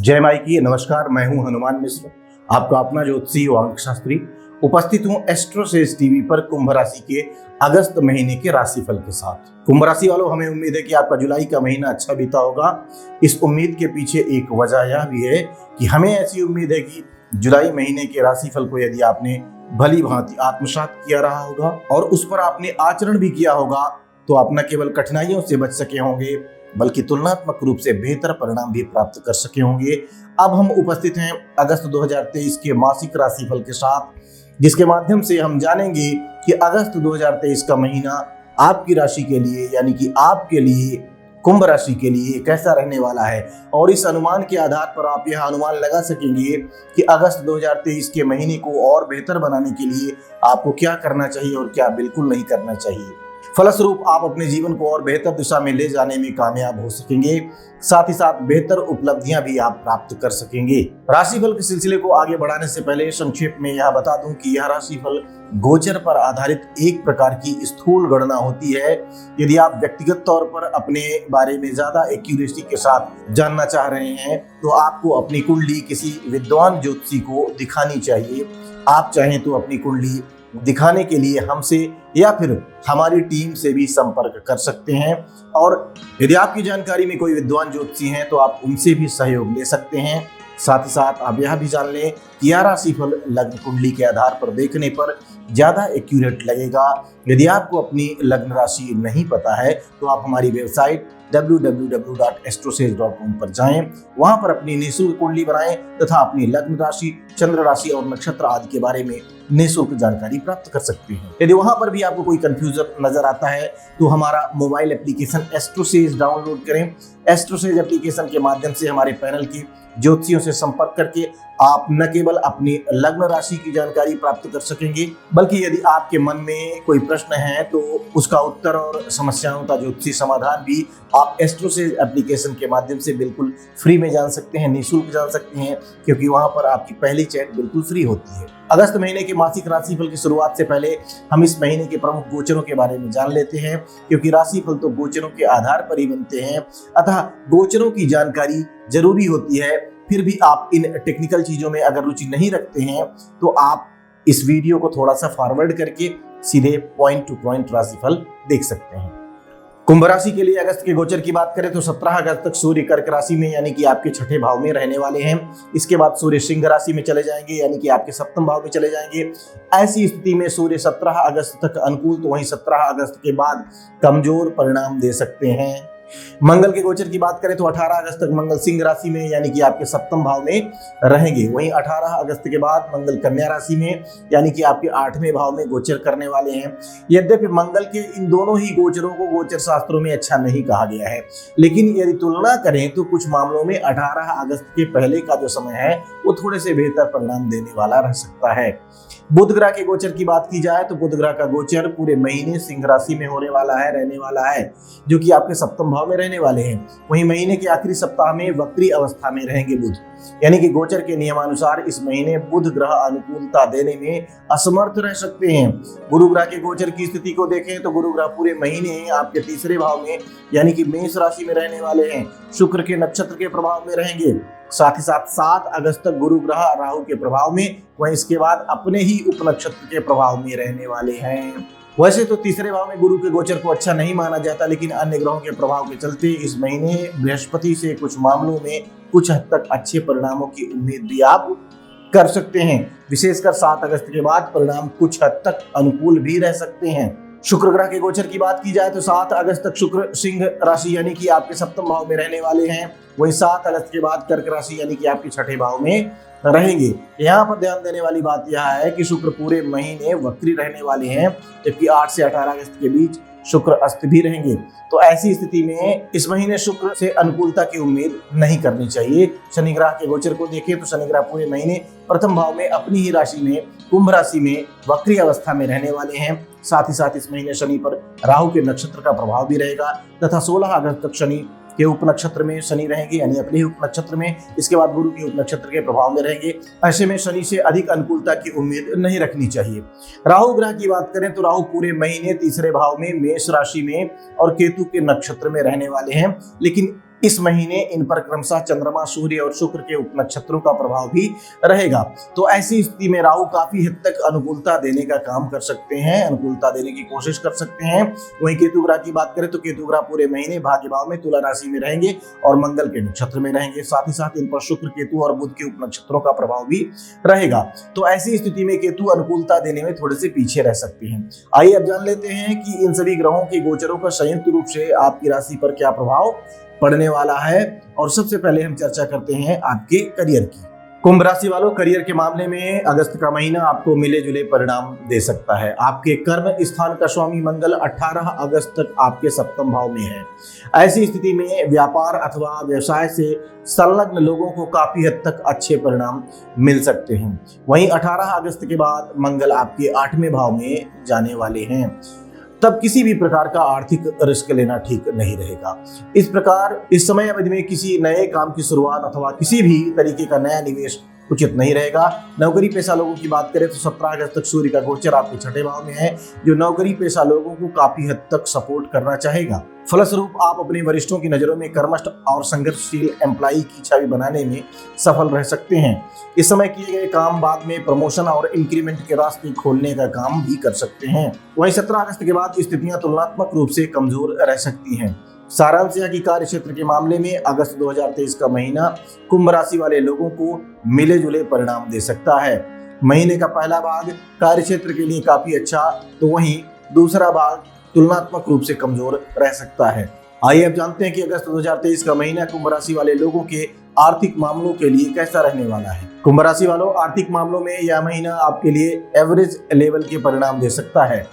जय माई की नमस्कार। मैं हूं हनुमान मिश्र, आपका अपना ज्योतिषी व अंक शास्त्री। उपस्थित हूं एस्ट्रोसेज टीवी पर कुंभ राशि के अगस्त महीने के राशिफल के साथ। कुंभ राशि वालों, हमें उम्मीद है कि आपका जुलाई का महीना अच्छा बीता होगा। इस उम्मीद के पीछे एक वजह यह भी है कि हमें ऐसी उम्मीद है कि जुलाई महीने के राशिफल को यदि आपने भली भांति आत्मसात किया रहा होगा और उस पर आपने आचरण भी किया होगा तो आप न केवल कठिनाइयों से बच सके होंगे बल्कि तुलनात्मक रूप से बेहतर परिणाम भी प्राप्त कर सके होंगे। अब हम उपस्थित हैं अगस्त 2023 के मासिक राशिफल के साथ, जिसके माध्यम से हम जानेंगे कि अगस्त 2023 का महीना आपकी राशि के लिए यानी कि आपके लिए कुंभ राशि के लिए कैसा रहने वाला है। और इस अनुमान के आधार पर आप यह अनुमान लगा सकेंगे कि अगस्त 2023 के महीने को और बेहतर बनाने के लिए आपको क्या करना चाहिए और क्या बिल्कुल नहीं करना चाहिए। फलस्वरूप आप अपने जीवन को और बेहतर दिशा में ले जाने में कामयाब हो सकेंगे, साथ ही साथ बेहतर उपलब्धियां भी आप प्राप्त कर सकेंगे। राशिफल के सिलसिले को आगे बढ़ाने से पहले संक्षेप में यह बता दूं कि यह राशिफल गोचर पर आधारित एक प्रकार की स्थूल गणना होती है। यदि आप व्यक्तिगत तौर पर अपने बारे में ज्यादा एक्यूरेसी के साथ जानना चाह रहे हैं तो आपको अपनी कुंडली किसी विद्वान ज्योतिषी को दिखानी चाहिए। आप चाहें तो अपनी कुंडली दिखाने के लिए हमसे या फिर हमारी टीम से भी संपर्क कर सकते हैं। और यदि आपकी जानकारी में कोई विद्वान ज्योतिषी हैं तो आप उनसे भी सहयोग ले सकते हैं। साथ ही साथ आप यह भी जान लें कि यह राशिफल लग्न कुंडली के आधार पर देखने पर ज़्यादा एक्यूरेट लगेगा। यदि आपको अपनी लग्न राशि नहीं पता है तो आप हमारी वेबसाइट www.astrosage.com पर जाएं, वहां पर अपनी निःशुल्क कुंडली बनाएं तथा अपनी लग्न राशि, चंद्र राशि और नक्षत्र आदि के बारे में निःशुल्क जानकारी प्राप्त कर सकते हैं। यदि वहां पर भी आपको कोई कंफ्यूजन नजर आता है तो हमारा मोबाइल एप्लीकेशन एस्ट्रोसेज डाउनलोड करें। एस्ट्रोसेज एप्लीकेशन के माध्यम से हमारे पैनल के ज्योतिषियों से संपर्क करके आप न केवल अपनी लग्न राशि की जानकारी प्राप्त कर सकेंगे बल्कि यदि आपके मन में कोई प्रश्न है तो उसका उत्तर और समस्याओं का ज्योतिषी समाधान भी आप एस्ट्रोसेज एप्लीकेशन के माध्यम से बिल्कुल फ्री में जान सकते हैं, निःशुल्क जान सकते हैं, क्योंकि वहां पर आपकी पहली चैट बिल्कुल फ्री होती है। अगस्त महीने के मासिक राशिफल की शुरुआत से पहले हम इस महीने के प्रमुख गोचरों के बारे में जान लेते हैं, क्योंकि राशिफल तो गोचरों के आधार पर ही बनते हैं, अतः गोचरों की जानकारी जरूरी होती है। फिर भी आप इन टेक्निकल चीजों में अगर रुचि नहीं रखते हैं तो आप इस वीडियो को थोड़ा सा फॉरवर्ड करके सीधे पॉइंट टू पॉइंट राशिफल देख सकते हैं। कुंभ राशि के लिए अगस्त के गोचर की बात करें तो 17 अगस्त तक सूर्य कर्क राशि में यानी कि आपके छठे भाव में रहने वाले हैं। इसके बाद सूर्य सिंह राशि में चले जाएंगे यानी कि आपके सप्तम भाव में चले जाएंगे। ऐसी स्थिति में सूर्य 17 अगस्त तक अनुकूल तो वहीं 17 अगस्त के बाद कमजोर परिणाम दे सकते हैं। मंगल के गोचर की बात करें तो 18 अगस्त तक मंगल सिंह राशि में यानी कि आपके सप्तम भाव में रहेंगे। वहीं 18 अगस्त के बाद मंगल कन्या राशि में यानी कि आपके 8वें भाव में गोचर करने वाले हैं। यद्यपि मंगल के इन दोनों ही गोचरों को गोचर शास्त्रों में अच्छा नहीं कहा गया है, लेकिन यदि तुलना करें तो कुछ मामलों में 18 अगस्त के पहले का जो समय है वो थोड़े से बेहतर परिणाम देने वाला रह सकता है। बुध ग्रह के गोचर की बात की जाए तो बुध ग्रह का गोचर पूरे महीने सिंह राशि में होने वाला है, रहने वाला है, जो कि आपके सप्तम भाव में रहने वाले हैं। वहीं महीने के आखिरी सप्ताह में वक्री अवस्था में रहेंगे बुध, यानी कि गोचर के नियमानुसार इस महीने बुध ग्रह अनुकूलता देने में असमर्थ रह सकते हैं। गुरु ग्रह के गोचर की स्थिति को देखें तो गुरु ग्रह पूरे महीने आपके तीसरे भाव में यानी कि मेष राशि में रहने वाले हैं, शुक्र के नक्षत्र के प्रभाव में रहेंगे। साथ ही साथ 7 अगस्त तक गुरु ग्रह राहु के प्रभाव में, वहीं इसके बाद अपने ही उपनक्षत्र के प्रभाव में रहने वाले हैं। वैसे तो तीसरे भाव में गुरु के गोचर को अच्छा नहीं माना जाता, लेकिन अन्य ग्रहों के प्रभाव के चलते इस महीने बृहस्पति से कुछ मामलों में कुछ हद तक अच्छे परिणामों की उम्मीद भी आप कर सकते हैं। विशेषकर 7 अगस्त के बाद परिणाम कुछ हद तक अनुकूल भी रह सकते हैं। शुक्र ग्रह के गोचर की बात की जाए तो 7 अगस्त तक शुक्र सिंह राशि यानी कि आपके सप्तम भाव में रहने वाले हैं। वहीं 7 अगस्त के बाद कर्क राशि यानी कि आपके छठे भाव में रहेंगे। यहाँ पर ध्यान देने वाली बात यह है कि शुक्र पूरे महीने वक्री रहने वाले हैं, जबकि 8 से 18 अगस्त के बीच शुक्र अस्त भी रहेंगे। तो ऐसी स्थिति में इस महीने शुक्र से अनुकूलता की उम्मीद नहीं करनी चाहिए। शनि ग्रह के गोचर को देखें तो शनि ग्रह पूरे महीने प्रथम भाव में अपनी ही राशि में कुंभ राशि में वक्री अवस्था में रहने वाले हैं। साथ ही साथ इस महीने शनि पर राहु के नक्षत्र का प्रभाव भी रहेगा तथा 16 अगस्त तक शनि के उपनक्षत्र में शनि रहेंगे यानी अपने ही उपनक्षत्र में। इसके बाद गुरु के उपनक्षत्र के प्रभाव में रहेंगे। ऐसे में शनि से अधिक अनुकूलता की उम्मीद नहीं रखनी चाहिए। राहु ग्रह की बात करें तो राहु पूरे महीने तीसरे भाव में मेष राशि में और केतु के नक्षत्र में रहने वाले हैं, लेकिन इस महीने इन पर क्रमशः चंद्रमा, सूर्य और शुक्र के उपनक्षत्रों का प्रभाव भी रहेगा। तो ऐसी स्थिति में राहु काफी हद तक अनुकूलता देने का काम कर सकते हैं, अनुकूलता देने की कोशिश कर सकते हैं। वहीं केतु ग्रह की बात करें तो केतु ग्रह पूरे महीने भाग्य भाव में तुला राशि में रहेंगे और मंगल के नक्षत्र में रहेंगे। साथ ही साथ इन पर शुक्र, केतु और बुध के उपनक्षत्रों का प्रभाव भी रहेगा। तो ऐसी स्थिति में केतु अनुकूलता देने में थोड़े से पीछे रह सकते हैं। आइए अब जान लेते हैं कि इन सभी ग्रहों के गोचरों का संयुक्त रूप से आपकी राशि पर क्या प्रभाव पड़ने वाला है। और सबसे पहले हम चर्चा करते हैं आपके करियर की। कुंभ राशि वालों, करियर के मामले में अगस्त का महीना आपको मिले जुले परिणाम दे सकता है। आपके कर्म स्थान का स्वामी मंगल 18 अगस्त तक आपके सप्तम भाव में है। ऐसी स्थिति में व्यापार अथवा व्यवसाय से संलग्न लोगों को काफी हद तक अच्छे परिणाम मिल सकते हैं। वहीं 18 अगस्त के बाद मंगल आपके 8वें भाव में जाने वाले हैं। तब किसी भी प्रकार का आर्थिक रिस्क लेना ठीक नहीं रहेगा। इस प्रकार इस समय अवधि में किसी नए काम की शुरुआत अथवा किसी भी तरीके का नया निवेश उचित नहीं रहेगा। नौकरी पेशा लोगों की बात करें तो 17 अगस्त तक सूर्य का गोचर आपके 6ठे भाव में है, जो नौकरी पेशा लोगों को काफी हद तक सपोर्ट करना चाहेगा। फलस्वरूप आप अपने वरिष्ठों की नजरों में कर्मठ और संघर्षशील एम्प्लॉई की छवि बनाने में सफल रह सकते हैं। इस समय किए गए काम बाद में प्रमोशन और इंक्रीमेंट के रास्ते खोलने का काम भी कर सकते हैं। वहीं 17 अगस्त के बाद स्थितियां तुलनात्मक रूप से कमजोर रह सकती हैं। सारांश यह कि कार्य क्षेत्र के मामले में अगस्त 2023 का महीना कुंभ राशि वाले लोगों को मिले जुले परिणाम दे सकता है। महीने का पहला भाग कार्य क्षेत्र के लिए काफी अच्छा, तो वहीं दूसरा भाग तुलनात्मक रूप से कमजोर रह सकता है। आइए अब जानते हैं कि अगस्त 2023 का महीना कुंभ राशि वाले लोगों के आर्थिक मामलों के लिए कैसा रहने वाला है। कुंभ राशि वालों, आर्थिक मामलों में यह महीना आपके लिए एवरेज लेवल के परिणाम दे सकता है।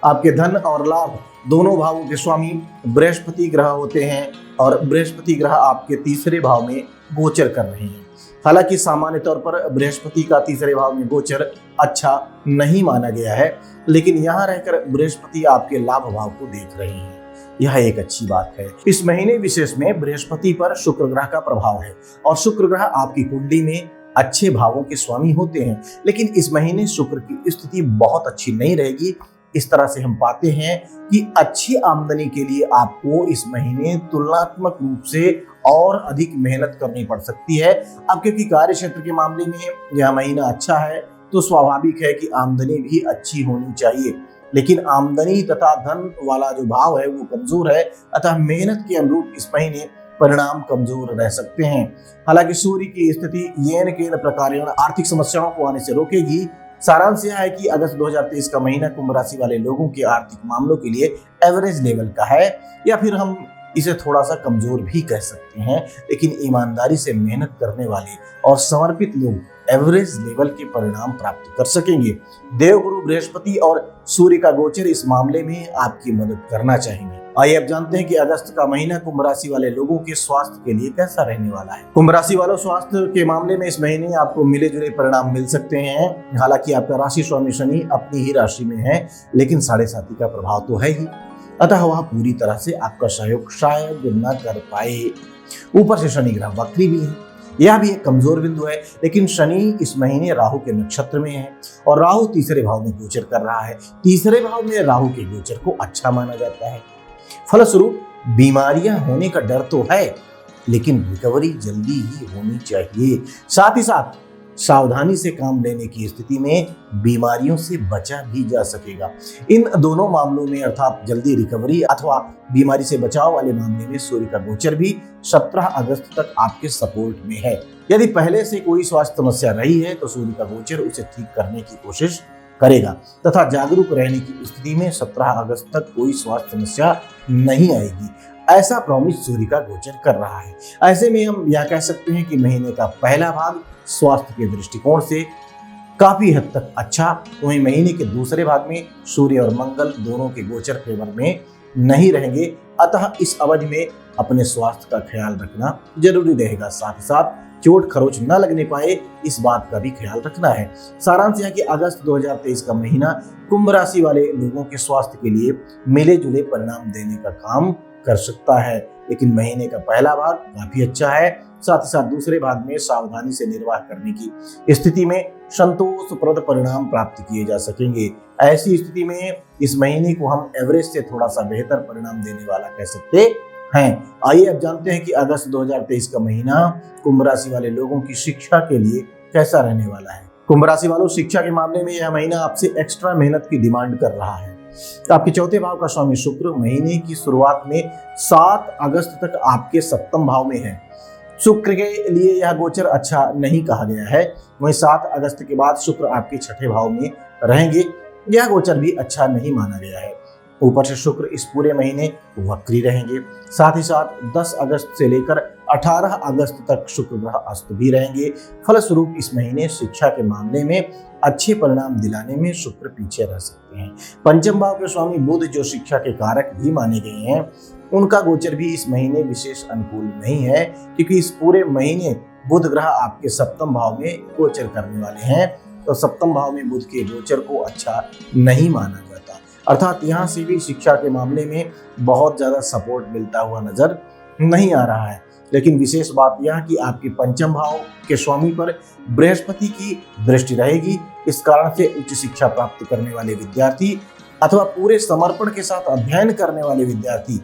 आपके धन और लाभ दोनों भावों के स्वामी बृहस्पति ग्रह होते हैं और बृहस्पति ग्रह आपके 3रे भाव में गोचर कर रहे हैं। हालांकि सामान्य तौर पर बृहस्पति का 3रे भाव में गोचर अच्छा नहीं माना गया है, लेकिन यहाँ रहकर बृहस्पति आपके लाभ भाव को देख रहे हैं, यह एक अच्छी बात है। इस महीने विशेष में बृहस्पति पर शुक्र ग्रह का प्रभाव है और शुक्र ग्रह आपकी कुंडली में अच्छे भावों के स्वामी होते हैं, लेकिन इस महीने शुक्र की स्थिति बहुत अच्छी नहीं रहेगी। इस तरह से हम पाते हैं कि अच्छी आमदनी के लिए आपको इस महीने तुलनात्मक रूप से और अधिक मेहनत करनी पड़ सकती है। अब क्योंकि कार्य क्षेत्र के मामले में यह महीना अच्छा है, तो स्वाभाविक है कि आमदनी भी अच्छी होनी चाहिए, लेकिन आमदनी तथा धन वाला जो भाव है वो कमजोर है, अतः मेहनत के अनुरूप इस महीने परिणाम कमजोर रह सकते हैं। हालांकि सूर्य की स्थिति येन केन प्रकारेण आर्थिक समस्याओं को आने से रोकेगी। सारांश यह है कि अगस्त 2023 का महीना कुंभ राशि वाले लोगों के आर्थिक मामलों के लिए एवरेज लेवल का है, या फिर हम इसे थोड़ा सा कमजोर भी कह सकते हैं। लेकिन ईमानदारी से मेहनत करने वाले और समर्पित लोग एवरेज लेवल के परिणाम प्राप्त कर सकेंगे। देवगुरु बृहस्पति और सूर्य का गोचर इस मामले में आपकी मदद करना चाहेंगे। आइए अब जानते हैं कि अगस्त का महीना कुंभ राशि वाले लोगों के स्वास्थ्य के लिए कैसा रहने वाला है। कुंभ राशि वालों, स्वास्थ्य के मामले में इस महीने आपको मिले जुले परिणाम मिल सकते हैं। हालांकि आपका राशि स्वामी शनि अपनी ही राशि में है, लेकिन 7.5 का प्रभाव तो है ही, अतः वह पूरी तरह से आपका सहयोग शायद न कर पाए। ऊपर से शनि ग्रह वक्री भी है, यह भी एक कमजोर बिंदु है। लेकिन शनि इस महीने राहु के नक्षत्र में है और राहु 3रे भाव में गोचर कर रहा है। 3रे भाव में राहु के गोचर को अच्छा माना जाता है। फलस्वरूप बीमारियां होने का डर तो है, लेकिन रिकवरी जल्दी ही होनी चाहिए। साथ ही साथ सावधानी से काम लेने की स्थिति में बीमारियों से बचा भी जा सकेगा। इन दोनों मामलों में अर्थात जल्दी रिकवरी अथवा बीमारी से बचाव वाले मामले में सूर्य का गोचर भी 17 अगस्त तक आपके सपोर्ट में है। यदि पहले से कोई स्वास्थ्य समस्या रही है तो सूर्य का गोचर उसे ठीक करने की कोशिश करेगा तथा जागरूक रहने की स्थिति में 17 अगस्त तक कोई स्वास्थ्य समस्या नहीं आएगी, ऐसा प्रॉमिस सूर्य का गोचर कर रहा है। ऐसे में हम यह कह सकते हैं कि महीने का पहला भाग स्वास्थ्य के दृष्टिकोण से काफी हद तक अच्छा, वहीं महीने के दूसरे भाग में सूर्य और मंगल दोनों के गोचर फेवर में नहीं रहेंगे, अतः इस अवधि में अपने स्वास्थ्य का ख्याल रखना जरूरी रहेगा। साथ ही साथ चोट खरोच न लगने पाए, इस बात का भी ख्याल रखना है। सारांश यह कि अगस्त 2023 का महीना कुंभ राशि वाले लोगों के स्वास्थ्य के लिए मिले जुले परिणाम देने का काम कर सकता है, लेकिन महीने का पहला भाग काफी अच्छा है। साथ ही साथ दूसरे भाग में सावधानी से निर्वाह करने की स्थिति में संतोषप्रद परिणाम प्राप्त किए जा सकेंगे। ऐसी स्थिति में इस महीने को हम एवरेज से थोड़ा सा बेहतर परिणाम देने वाला कह सकते हैं। आइए अब जानते हैं कि अगस्त 2023 का महीना कुंभ राशि वाले लोगों की शिक्षा के लिए कैसा रहने वाला है। कुंभ राशि वालों, शिक्षा के मामले में यह महीना आपसे एक्स्ट्रा मेहनत की डिमांड कर रहा है। आपके चौथे भाव का स्वामी शुक्र महीने की शुरुआत में 7 अगस्त तक आपके सप्तम भाव में है। शुक्र के लिए यह गोचर अच्छा नहीं कहा गया है। वहीं 7 अगस्त के बाद शुक्र आपके छठे भाव में रहेंगे, यह गोचर भी अच्छा नहीं माना गया है। ऊपर से शुक्र इस पूरे महीने वक्री रहेंगे। साथ ही साथ 10 अगस्त से लेकर 18 अगस्त तक शुक्र ग्रह अस्त भी रहेंगे। फलस्वरूप इस महीने शिक्षा के मामले में अच्छे परिणाम दिलाने में शुक्र पीछे रह सकते हैं। पंचम भाव के स्वामी बुध, जो शिक्षा के कारक भी माने गए हैं, उनका गोचर भी इस महीने विशेष अनुकूल नहीं है, क्योंकि इस पूरे महीने बुध ग्रह आपके सप्तम भाव में गोचर करने वाले हैं। तो सप्तम भाव में बुध के गोचर को अच्छा नहीं माना जाता। अर्थात यहाँ से भी शिक्षा के मामले में बहुत ज्यादा सपोर्ट मिलता हुआ नजर नहीं आ रहा है। लेकिन विशेष बात यह कि आपके पंचम भाव के स्वामी पर बृहस्पति की दृष्टि रहेगी। इस कारण से उच्च शिक्षा प्राप्त करने वाले विद्यार्थी अथवा पूरे समर्पण के साथ अध्ययन करने वाले विद्यार्थी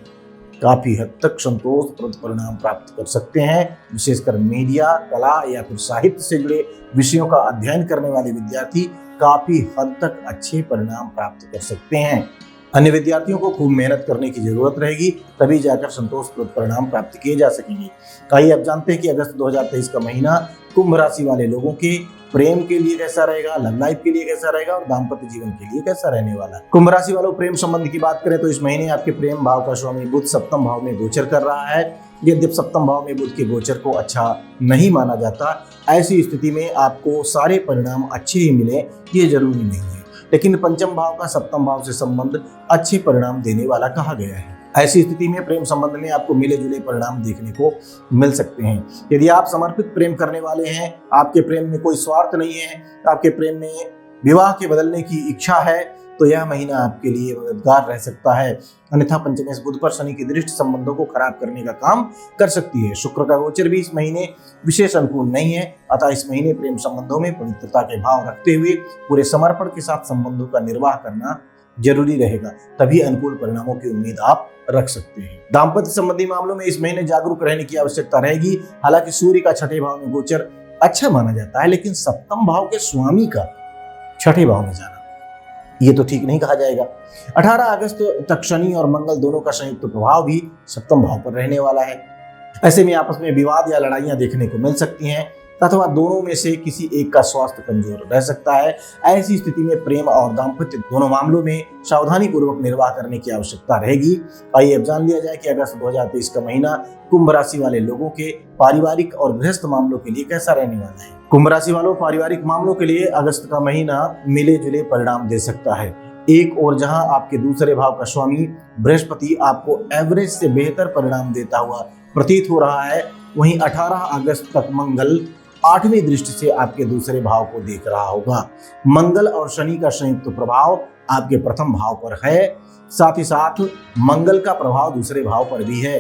काफी हद तक संतोषप्रद परिणाम प्राप्त कर सकते हैं। विशेषकर मीडिया, कला या फिर साहित्य से जुड़े विषयों का अध्ययन करने वाले विद्यार्थी काफी हद तक अच्छे परिणाम प्राप्त कर सकते हैं। अन्य विद्यार्थियों को खूब मेहनत करने की जरूरत रहेगी, तभी जाकर संतोषप्रद परिणाम प्राप्त किए जा सकेंगे। आइए अब जानते हैं कि अगस्त 2023 का महीना कुंभ राशि वाले लोगों के प्रेम के लिए कैसा रहेगा, लव लाइफ के लिए कैसा रहेगा और दाम्पत्य जीवन के लिए कैसा रहने वाला है। कुंभ राशि वालों, प्रेम संबंध की बात करें तो इस महीने आपके प्रेम भाव का स्वामी बुध सप्तम भाव में गोचर कर रहा है। यद्यपि सप्तम भाव में बुध के गोचर को अच्छा नहीं माना जाता, ऐसी स्थिति में आपको सारे परिणाम अच्छे ही मिले ये जरूरी नहीं है। लेकिन पंचम भाव का सप्तम भाव से संबंध अच्छे परिणाम देने वाला कहा गया है। ऐसी स्थिति में प्रेम संबंध में आपको मिले जुले परिणाम देखने को मिल सकते हैं। यदि आप समर्पित प्रेम करने वाले हैं, आपके प्रेम में कोई स्वार्थ नहीं है, आपके प्रेम में विवाह के बदलने की इच्छा है, तो यह महीना आपके लिए मददगार रह सकता है। अन्यथा पंचमेश बुध पर शनि की दृष्टि संबंधों को खराब करने का काम कर सकती है। शुक्र का गोचर भी इस महीने विशेष अनुकूल नहीं है। अतः इस महीने प्रेम संबंधों में पवित्रता के भाव रखते हुए पूरे समर्पण के साथ संबंधों का निर्वाह करना जरूरी रहेगा, तभी अनुकूल परिणामों की उम्मीद आप रख सकते हैं। दाम्पत्य संबंधी मामलों में इस महीने जागरूक रहने की आवश्यकता रहेगी। हालांकि सूर्य का छठे भाव में गोचर अच्छा माना जाता है, लेकिन सप्तम भाव के स्वामी का छठे भाव में जाना ये तो ठीक नहीं कहा जाएगा। 18 अगस्त तक शनि और मंगल दोनों का संयुक्त प्रभाव भी सप्तम भाव पर रहने वाला है। ऐसे में आपस में विवाद या लड़ाइयां देखने को मिल सकती हैं, अथवा दोनों में से किसी एक का स्वास्थ्य कमजोर रह सकता है। ऐसी स्थिति में प्रेम और दाम्पत्य दोनों मामलों में सावधानी पूर्वक निर्वाह करने की आवश्यकता रहेगी। आइए अब जान लिया जाए कि अगस्त 2023 का महीना कुंभ राशि वाले लोगों के पारिवारिक और गृहस्थ मामलों के लिए कैसा रहने वाला है। कुंभ राशि वालों, पारिवारिक मामलों के लिए अगस्त का महीना मिले जुले परिणाम दे सकता है। एक और जहां आपके दूसरे भाव का स्वामी बृहस्पति आपको एवरेज से बेहतर परिणाम देता हुआ प्रतीत हो रहा है, वहीं 18 अगस्त तक मंगल 8वीं दृष्टि से आपके दूसरे भाव को देख रहा होगा। मंगल और शनि का संयुक्त प्रभाव आपके प्रथम भाव पर है, साथ ही साथ मंगल का प्रभाव दूसरे भाव पर भी है।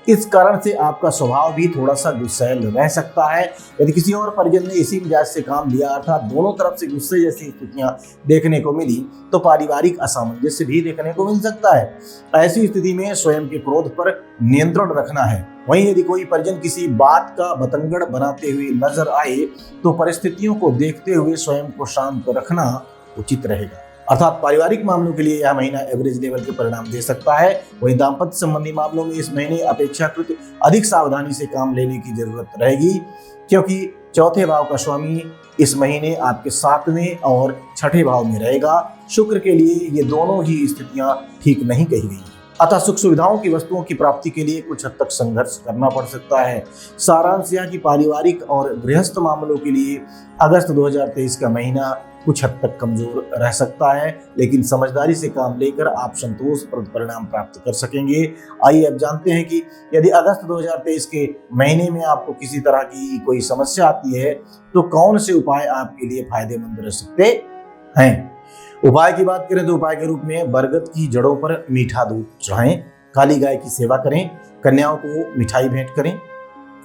इस कारण से आपका स्वभाव भी थोड़ा सा गुस्सैल रह सकता है। यदि किसी और परिजन ने इसी मिजाज से काम लिया अर्थात दोनों तरफ से गुस्से जैसी स्थितियां देखने को मिली, तो पारिवारिक असमंजस्य भी देखने को मिल सकता है। ऐसी स्थिति में स्वयं के क्रोध पर नियंत्रण रखना है। वहीं यदि कोई परिजन किसी बात का बतंगड़ बनाते हुए नजर आए, तो परिस्थितियों को देखते हुए स्वयं को शांत रखना उचित रहेगा। अर्थात पारिवारिक मामलों के लिए यह महीना एवरेज लेवल के परिणाम दे सकता है। वहीं दाम्पत्य संबंधी मामलों में इस महीने अपेक्षाकृत अधिक सावधानी से काम लेने की जरूरत रहेगी, क्योंकि चौथे भाव का स्वामी इस महीने आपके 7वें और छठे भाव में रहेगा। शुक्र के लिए ये दोनों ही स्थितियां ठीक नहीं कही गई। अतः सुख सुविधाओं की वस्तुओं की प्राप्ति के लिए कुछ हद तक संघर्ष करना पड़ सकता है। सारांश यह कि पारिवारिक और गृहस्थ मामलों के लिए अगस्त 2023 का महीना कुछ हद तक कमजोर रह सकता है, लेकिन समझदारी से काम लेकर आप संतोषप्रद परिणाम प्राप्त कर सकेंगे। आइए अब जानते हैं कि यदि अगस्त 2023 के महीने में आपको किसी तरह की कोई समस्या आती है, तो कौन से उपाय आपके लिए फायदेमंद रह सकते हैं। उपाय की बात करें तो उपाय के रूप में बरगद की जड़ों पर मीठा दूध चढ़ाएं, काली गाय की सेवा करें, कन्याओं को मिठाई भेंट करें,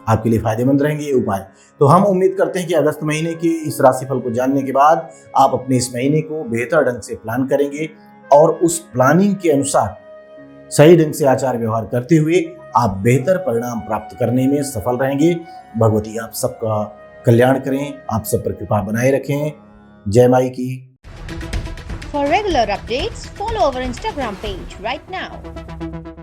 आपके लिए फायदेमंद रहेंगे ये उपाय। तो हम उम्मीद करते हैं कि अगस्त महीने के इस राशिफल को जानने के बाद आप अपने इस महीने को बेहतर ढंग से प्लान करेंगे और उस प्लानिंग के अनुसार सही ढंग से आचार व्यवहार करते हुए आप बेहतर परिणाम प्राप्त करने में सफल रहेंगे। भगवती आप सबका कल्याण करें, आप सब पर कृपा बनाए रखें। जय माई की। For regular updates, follow our Instagram page right now.